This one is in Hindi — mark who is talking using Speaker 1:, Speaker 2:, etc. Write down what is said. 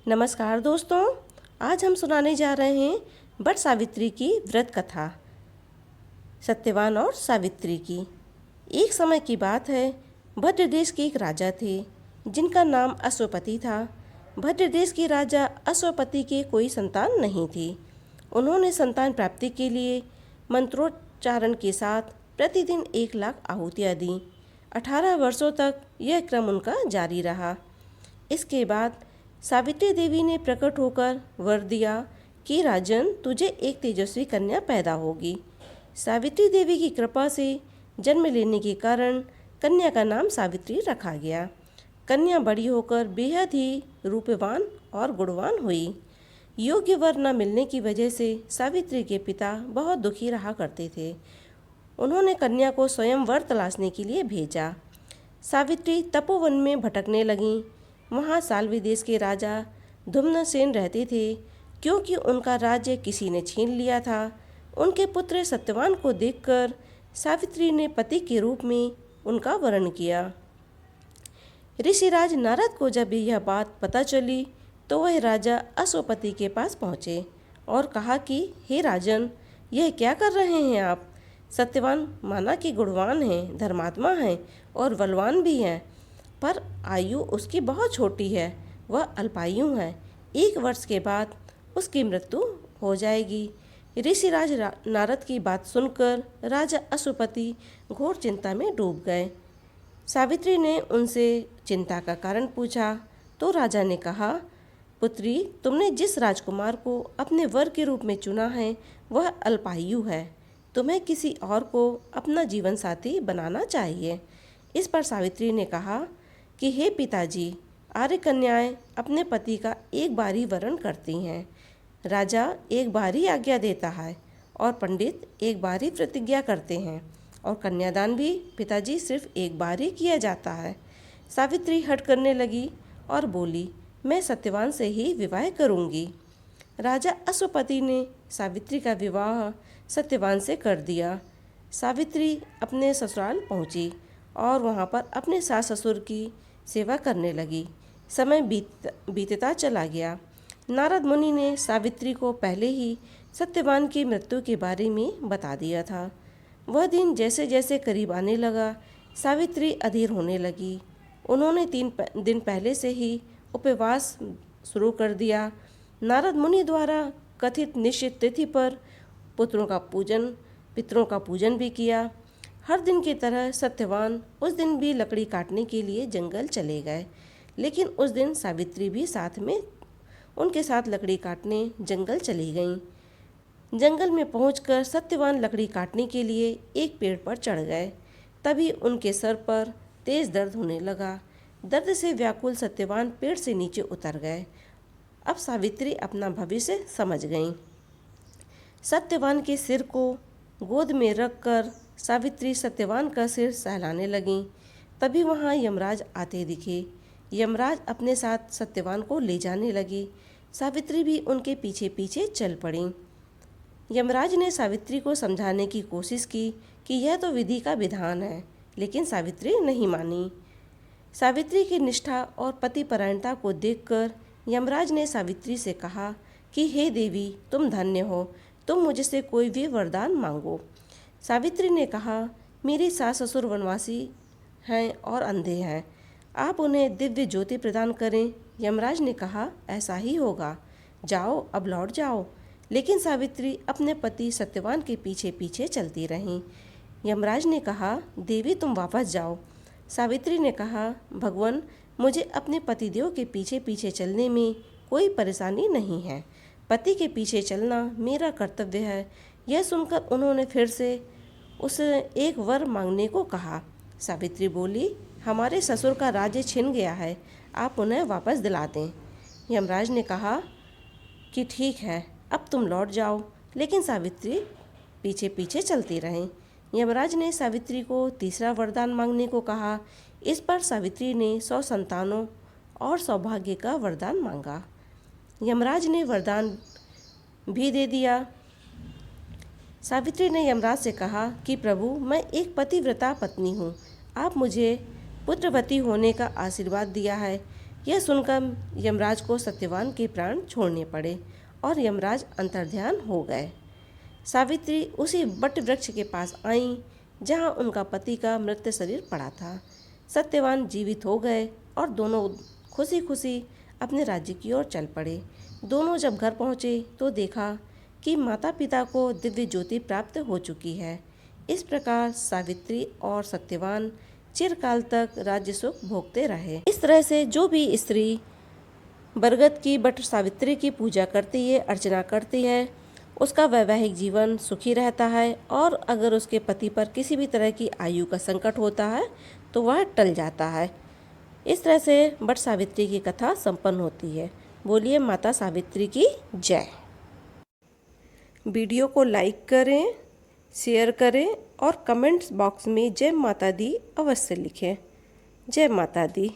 Speaker 1: नमस्कार दोस्तों, आज हम सुनाने जा रहे हैं वट सावित्री की व्रत कथा। सत्यवान और सावित्री की। एक समय की बात है, भद्र देश के एक राजा थे जिनका नाम अश्वपति था। भद्र देश के राजा अश्वपति के कोई संतान नहीं थी। उन्होंने संतान प्राप्ति के लिए मंत्रोच्चारण के साथ प्रतिदिन 1,00,000 आहुतियाँ दी। 18 वर्षों तक यह क्रम उनका जारी रहा। इसके बाद सावित्री देवी ने प्रकट होकर वर दिया कि राजन, तुझे एक तेजस्वी कन्या पैदा होगी। सावित्री देवी की कृपा से जन्म लेने के कारण कन्या का नाम सावित्री रखा गया। कन्या बड़ी होकर बेहद ही रूपवान और गुणवान हुई। योग्य वर न मिलने की वजह से सावित्री के पिता बहुत दुखी रहा करते थे। उन्होंने कन्या को स्वयं वर तलाशने के लिए भेजा। सावित्री तपोवन में भटकने लगीं। वहाँ साल्वी देश के राजा धुम्नसेन रहते थे। क्योंकि उनका राज्य किसी ने छीन लिया था, उनके पुत्र सत्यवान को देखकर सावित्री ने पति के रूप में उनका वरण किया। ऋषिराज नारद को जब यह बात पता चली तो वह राजा अश्वपति के पास पहुँचे और कहा कि हे राजन, यह क्या कर रहे हैं आप? सत्यवान माना कि गुणवान हैं, धर्मात्मा हैं और बलवान भी हैं, पर आयु उसकी बहुत छोटी है। वह अल्पायु है। 1 वर्ष के बाद उसकी मृत्यु हो जाएगी। ऋषिराज नारद की बात सुनकर राजा अश्वपति घोर चिंता में डूब गए। सावित्री ने उनसे चिंता का कारण पूछा तो राजा ने कहा, पुत्री, तुमने जिस राजकुमार को अपने वर के रूप में चुना है वह अल्पायु है। तुम्हें किसी और को अपना जीवन साथी बनाना चाहिए। इस पर सावित्री ने कहा कि हे पिताजी, आर्य कन्याएं अपने पति का एक बार ही वरण करती हैं। राजा एक बार ही आज्ञा देता है और पंडित एक बार ही प्रतिज्ञा करते हैं और कन्यादान भी पिताजी सिर्फ एक बार ही किया जाता है। सावित्री हट करने लगी और बोली, मैं सत्यवान से ही विवाह करूंगी। राजा अश्वपति ने सावित्री का विवाह सत्यवान से कर दिया। सावित्री अपने ससुराल पहुंची और वहां पर अपने सास ससुर की सेवा करने लगी। समय बीतता चला गया। नारद मुनि ने सावित्री को पहले ही सत्यवान की मृत्यु के बारे में बता दिया था। वह दिन जैसे जैसे करीब आने लगा, सावित्री अधीर होने लगी। उन्होंने 3 दिन पहले से ही उपवास शुरू कर दिया। नारद मुनि द्वारा कथित निश्चित तिथि पर पितरों का पूजन भी किया। हर दिन की तरह सत्यवान उस दिन भी लकड़ी काटने के लिए जंगल चले गए, लेकिन उस दिन सावित्री भी उनके साथ लकड़ी काटने जंगल चली गईं। जंगल में पहुंचकर सत्यवान लकड़ी काटने के लिए एक पेड़ पर चढ़ गए। तभी उनके सर पर तेज दर्द होने लगा। दर्द से व्याकुल सत्यवान पेड़ से नीचे उतर गए। अब सावित्री अपना भविष्य समझ गईं। सत्यवान के सिर को गोद में रखकर सावित्री सत्यवान का सिर सहलाने लगीं। तभी वहाँ यमराज आते दिखे। यमराज अपने साथ सत्यवान को ले जाने लगे। सावित्री भी उनके पीछे पीछे चल पड़ी। यमराज ने सावित्री को समझाने की कोशिश की कि यह तो विधि का विधान है, लेकिन सावित्री नहीं मानी। सावित्री की निष्ठा और पतिपरायणता को देखकर यमराज ने सावित्री से कहा कि हे देवी, तुम धन्य हो, तुम मुझसे कोई भी वरदान मांगो। सावित्री ने कहा, मेरे सास ससुर वनवासी हैं और अंधे हैं, आप उन्हें दिव्य ज्योति प्रदान करें। यमराज ने कहा, ऐसा ही होगा, जाओ, अब लौट जाओ। लेकिन सावित्री अपने पति सत्यवान के पीछे पीछे चलती रहीं। यमराज ने कहा, देवी, तुम वापस जाओ। सावित्री ने कहा, भगवान, मुझे अपने पतिदेव के पीछे पीछे चलने में कोई परेशानी नहीं है। पति के पीछे चलना मेरा कर्तव्य है। यह सुनकर उन्होंने फिर से उसे एक वर मांगने को कहा। सावित्री बोली, हमारे ससुर का राज्य छिन गया है, आप उन्हें वापस दिला दें। यमराज ने कहा कि ठीक है, अब तुम लौट जाओ। लेकिन सावित्री पीछे पीछे चलती रहीं। यमराज ने सावित्री को तीसरा वरदान मांगने को कहा। इस पर सावित्री ने 100 संतानों और सौभाग्य का वरदान मांगा। यमराज ने वरदान भी दे दिया। सावित्री ने यमराज से कहा कि प्रभु, मैं एक पतिव्रता पत्नी हूँ। आप मुझे पुत्रवती होने का आशीर्वाद दिया है। यह सुनकर यमराज को सत्यवान के प्राण छोड़ने पड़े और यमराज अंतर्ध्यान हो गए। सावित्री उसी वट वृक्ष के पास आईं जहाँ उनका पति का मृत शरीर पड़ा था। सत्यवान जीवित हो गए और दोनों खुशी खुशी अपने राज्य की ओर चल पड़े। दोनों जब घर पहुँचे तो देखा कि माता पिता को दिव्य ज्योति प्राप्त हो चुकी है। इस प्रकार सावित्री और सत्यवान चिरकाल तक राज्य सुख भोगते रहे। इस तरह से जो भी स्त्री बरगद की वट सावित्री की पूजा करती है, अर्चना करती है, उसका वैवाहिक जीवन सुखी रहता है और अगर उसके पति पर किसी भी तरह की आयु का संकट होता है तो वह टल जाता है। इस तरह से वट सावित्री की कथा संपन्न होती है। बोलिए माता सावित्री की जय। वीडियो को लाइक करें, शेयर करें और कमेंट्स बॉक्स में जय माता दी अवश्य लिखें। जय माता दी।